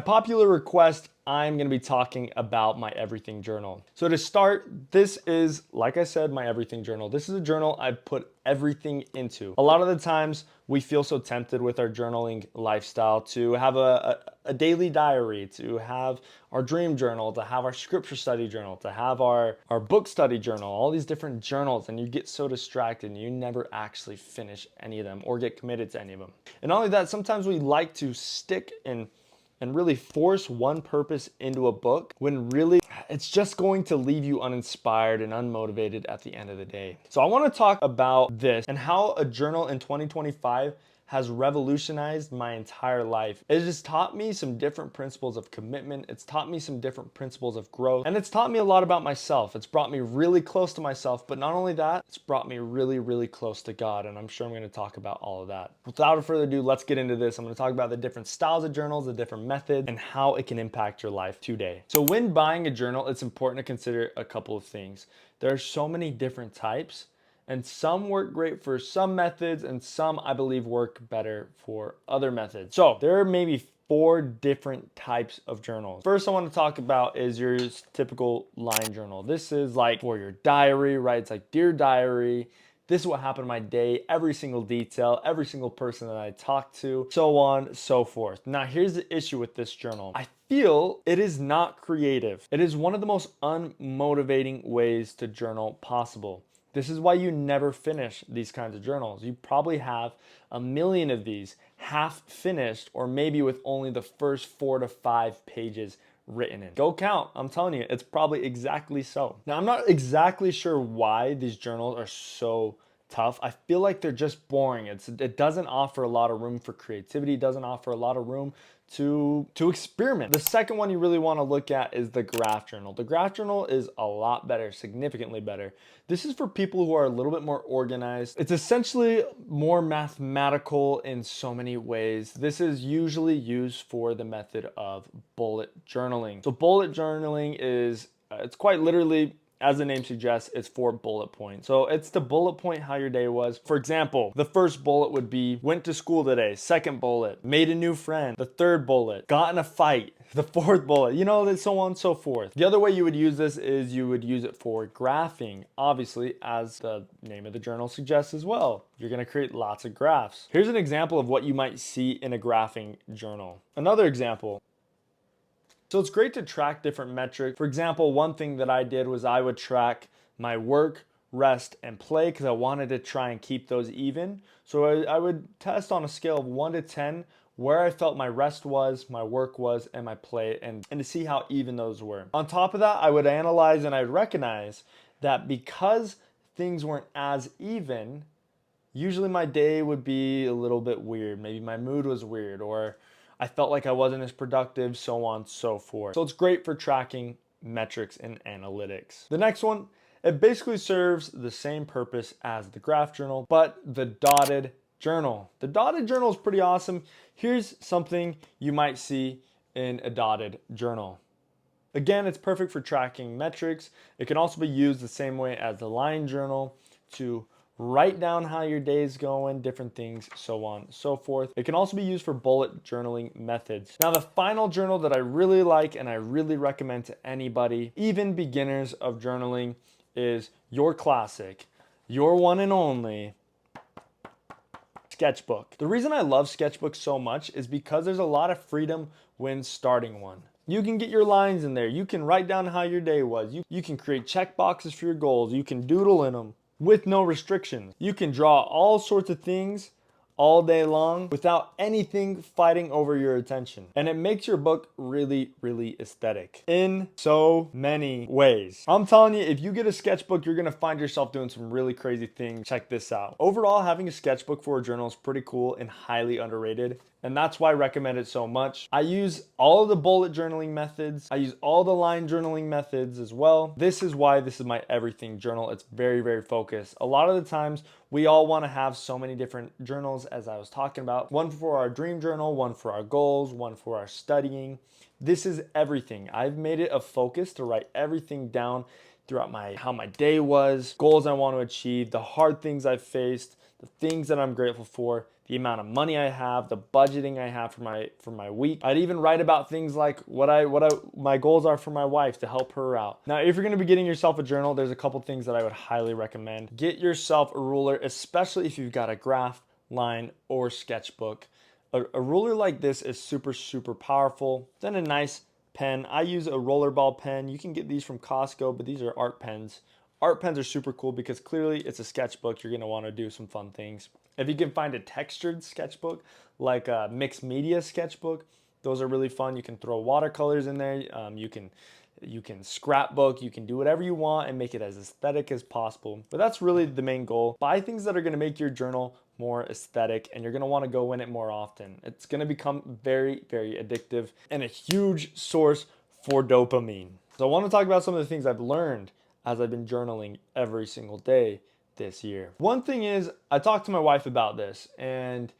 Popular request, I'm going to be talking about my everything journal. So to start, this is, like I said, my everything journal. This is a journal I put everything into. A lot of the times we feel so tempted with our journaling lifestyle to have a daily diary, to have our dream journal, to have our scripture study journal, to have our book study journal, all these different journals, and you get so distracted and you never actually finish any of them or get committed to any of them. And not only that, sometimes we like to stick and really force one purpose into a book when really it's just going to leave you uninspired and unmotivated at the end of the day. So I want to talk about this and how a journal in 2025 has revolutionized my entire life. It has taught me some different principles of commitment. It's taught me some different principles of growth. And it's taught me a lot about myself. It's brought me really close to myself. But not only that, it's brought me really, really close to God. And I'm sure I'm going to talk about all of that. Without further ado, let's get into this. I'm going to talk about the different styles of journals, the different methods, and how it can impact your life today. So when buying a journal, it's important to consider a couple of things. There are so many different types. And some work great for some methods, and some I believe work better for other methods. So there are maybe 4 different types of journals. First I want to talk about is your typical line journal. This is like for your diary, right? It's like Dear Diary. This is what happened in my day, every single detail, every single person that I talked to, so on, so forth. Now here's the issue with this journal. I feel it is not creative. It is one of the most unmotivating ways to journal possible. This is why you never finish these kinds of journals. You probably have a million of these half finished, or maybe with only the first 4 to 5 pages written in. Go count. I'm telling you, it's probably exactly so. Now, I'm not exactly sure why these journals are so tough. I feel like they're just boring. It doesn't offer a lot of room for creativity. It doesn't offer a lot of room to experiment. The second one you really want to look at is the graph journal. The graph journal is a lot better, significantly better. This is for people who are a little bit more organized. It's essentially more mathematical in so many ways. This is usually used for the method of bullet journaling. So bullet journaling is, it's quite literally, as the name suggests, it's 4 bullet points. So it's to bullet point how your day was. For example, the first bullet would be went to school today. Second bullet, made a new friend. The third bullet, got in a fight. The fourth bullet, so on and so forth. The other way you would use this is you would use it for graphing, obviously, as the name of the journal suggests as well. You're gonna create lots of graphs. Here's an example of what you might see in a graphing journal. Another example. So it's great to track different metrics. For example, one thing that I did was I would track my work, rest, and play because I wanted to try and keep those even. So I would test on a scale of 1 to 10 where I felt my rest was, my work was, and my play, and to see how even those were. On top of that, I would analyze and I'd recognize that because things weren't as even, usually my day would be a little bit weird. Maybe my mood was weird, or I felt like I wasn't as productive, so on and so forth. So it's great for tracking metrics and analytics. The next one, it basically serves the same purpose as the graph journal, but the dotted journal. The dotted journal is pretty awesome. Here's something you might see in a dotted journal. Again, it's perfect for tracking metrics. It can also be used the same way as the line journal to write down how your day is going, different things, so on and so forth. It can also be used for bullet journaling methods. Now, the final journal that I really like and I really recommend to anybody, even beginners of journaling, is your classic, your one and only sketchbook. The reason I love sketchbooks so much is because there's a lot of freedom when starting one. You can get your lines in there. You can write down how your day was. You can create check boxes for your goals. You can doodle in them with no restrictions. You can draw all sorts of things all day long without anything fighting over your attention. And it makes your book really, really aesthetic in so many ways. I'm telling you, if you get a sketchbook, you're gonna find yourself doing some really crazy things. Check this out. Overall, having a sketchbook for a journal is pretty cool and highly underrated. And that's why I recommend it so much. I use all of the bullet journaling methods. I use all the line journaling methods as well. This is why this is my everything journal. It's very, very focused. A lot of the times we all want to have so many different journals, as I was talking about. One for our dream journal, one for our goals, one for our studying. This is everything. I've made it a focus to write everything down throughout how my day was, goals I want to achieve, the hard things I've faced, the things that I'm grateful for, the amount of money I have, the budgeting I have for my week. I'd even write about things like my goals are for my wife to help her out. Now, if you're going to be getting yourself a journal, there's a couple things that I would highly recommend. Get yourself a ruler, especially if you've got a graph, line, or sketchbook. A ruler like this is super, super powerful. Then a nice pen. I use a rollerball pen. You can get these from Costco, but these are art pens. Art pens are super cool because clearly it's a sketchbook. You're going to want to do some fun things. If you can find a textured sketchbook, like a mixed media sketchbook, those are really fun. You can throw watercolors in there. You can scrapbook, you can do whatever you want and make it as aesthetic as possible. But that's really the main goal. Buy things that are going to make your journal more aesthetic, and you're going to want to go in it more often. It's going to become very, very addictive and a huge source for dopamine. So I want to talk about some of the things I've learned as I've been journaling every single day this year. One thing is, I talked to my wife about this, and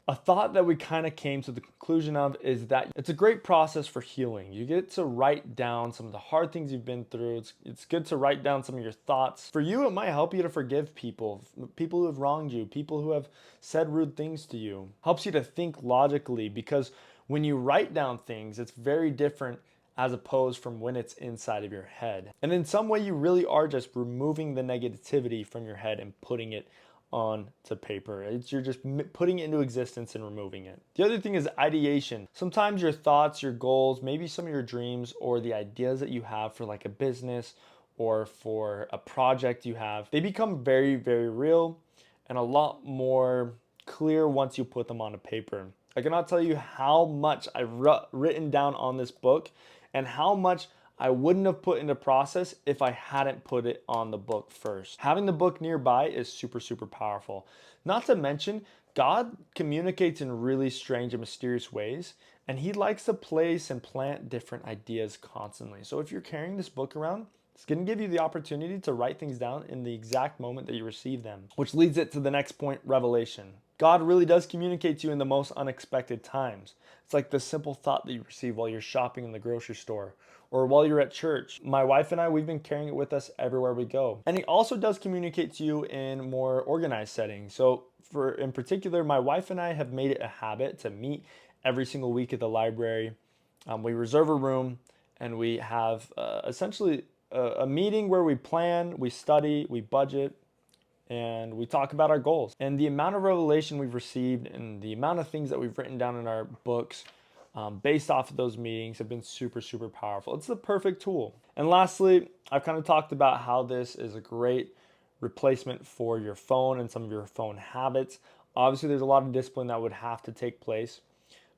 a thought that we kind of came to the conclusion of is that it's a great process for healing. You get to write down some of the hard things you've been through. It's good to write down some of your thoughts. For you, it might help you to forgive people who have wronged you, people who have said rude things to you. Helps you to think logically, because when you write down things, it's very different as opposed from when it's inside of your head. And in some way, you really are just removing the negativity from your head and putting it onto paper. You're just putting it into existence and removing it. The other thing is ideation. Sometimes your thoughts, your goals, maybe some of your dreams or the ideas that you have for like a business or for a project you have, they become very, very real and a lot more clear once you put them on a paper. I cannot tell you how much I've written down on this book and how much I wouldn't have put into process if I hadn't put it on the book first. Having the book nearby is super, super powerful. Not to mention, God communicates in really strange and mysterious ways, and He likes to place and plant different ideas constantly. So if you're carrying this book around, it's going to give you the opportunity to write things down in the exact moment that you receive them, which leads it to the next point, revelation. God really does communicate to you in the most unexpected times. It's like the simple thought that you receive while you're shopping in the grocery store or while you're at church. My wife and I, we've been carrying it with us everywhere we go. And He also does communicate to you in more organized settings. So in particular, my wife and I have made it a habit to meet every single week at the library. We reserve a room and we have essentially a meeting where we plan, we study, we budget, and we talk about our goals. And the amount of revelation we've received and the amount of things that we've written down in our books based off of those meetings have been super, super powerful. It's the perfect tool. And lastly, I've kind of talked about how this is a great replacement for your phone and some of your phone habits. Obviously, there's a lot of discipline that would have to take place.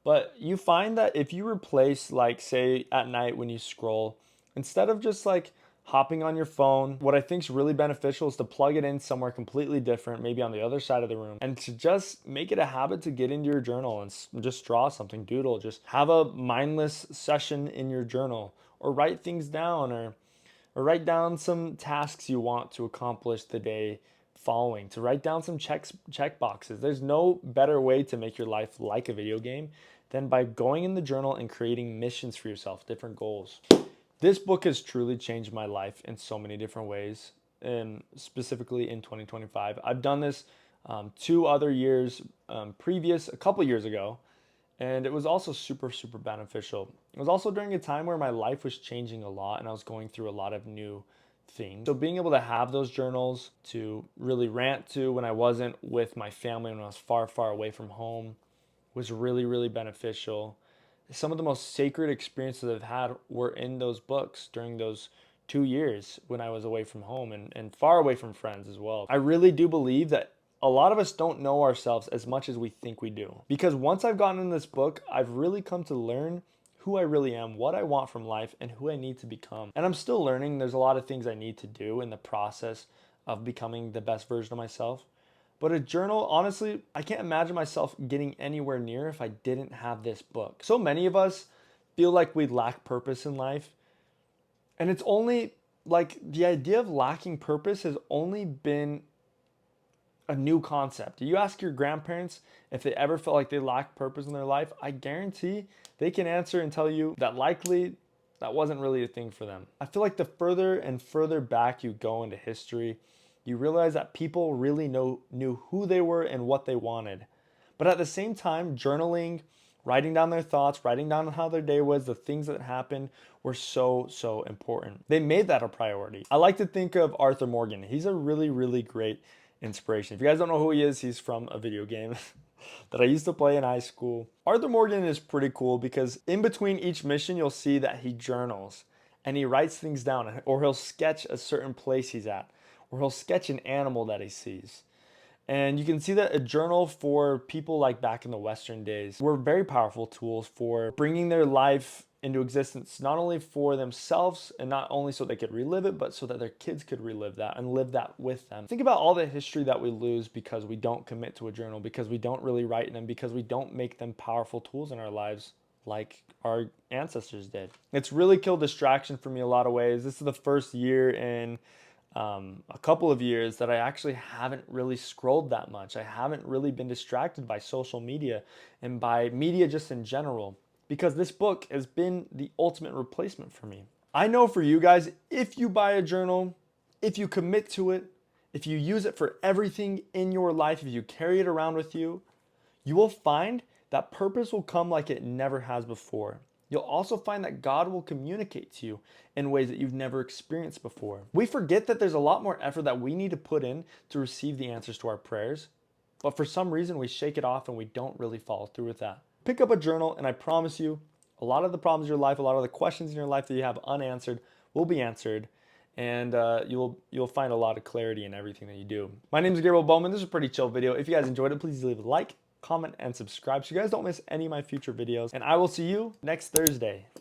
But you find that if you replace, like, say, at night when you scroll, instead of just like hopping on your phone, what I think is really beneficial is to plug it in somewhere completely different, maybe on the other side of the room, and to just make it a habit to get into your journal and just draw something, doodle, just have a mindless session in your journal, or write things down, or write down some tasks you want to accomplish the day following, to write down some check boxes. There's no better way to make your life like a video game than by going in the journal and creating missions for yourself, different goals. This book has truly changed my life in so many different ways, and specifically in 2025. I've done this 2 other years previous, a couple years ago, and it was also super, super beneficial. It was also during a time where my life was changing a lot and I was going through a lot of new things. So being able to have those journals to really rant to when I wasn't with my family, when I was far, far away from home, was really, really beneficial. Some of the most sacred experiences I've had were in those books during those 2 years when I was away from home and far away from friends as well. I really do believe that a lot of us don't know ourselves as much as we think we do. Because once I've gotten in this book, I've really come to learn who I really am, what I want from life, and who I need to become. And I'm still learning. There's a lot of things I need to do in the process of becoming the best version of myself. But a journal, honestly, I can't imagine myself getting anywhere near if I didn't have this book. So many of us feel like we lack purpose in life. And it's only like the idea of lacking purpose has only been a new concept. You ask your grandparents if they ever felt like they lacked purpose in their life, I guarantee they can answer and tell you that likely that wasn't really a thing for them. I feel like the further and further back you go into history, you realize that people really knew who they were and what they wanted. But at the same time, journaling, writing down their thoughts, writing down how their day was, the things that happened were so important. They made that a priority. I like to think of Arthur Morgan. He's a really great inspiration. If you guys don't know who he is, he's from a video game that I used to play in high school. Arthur Morgan is pretty cool because in between each mission, you'll see that he journals and he writes things down, or he'll sketch a certain place he's at, or he'll sketch an animal that he sees. And you can see that a journal for people like back in the Western days were very powerful tools for bringing their life into existence, not only for themselves and not only so they could relive it, but so that their kids could relive that and live that with them. Think about all the history that we lose because we don't commit to a journal, because we don't really write in them, because we don't make them powerful tools in our lives like our ancestors did. It's really killed distraction for me in a lot of ways. This is the first year in a couple of years that I actually haven't really scrolled that much. I haven't really been distracted by social media and by media just in general, because this book has been the ultimate replacement for me. I know for you guys, if you buy a journal, if you commit to it, if you use it for everything in your life, if you carry it around with you, you will find that purpose will come like it never has before. You'll also find that God will communicate to you in ways that you've never experienced before. We forget that there's a lot more effort that we need to put in to receive the answers to our prayers, but for some reason we shake it off and we don't really follow through with that. Pick up a journal and I promise you, a lot of the problems in your life, a lot of the questions in your life that you have unanswered will be answered, and you'll find a lot of clarity in everything that you do. My name is Gabriel Bowman. This is a pretty chill video. If you guys enjoyed it, please leave a like, comment, and subscribe so you guys don't miss any of my future videos. And I will see you next Thursday.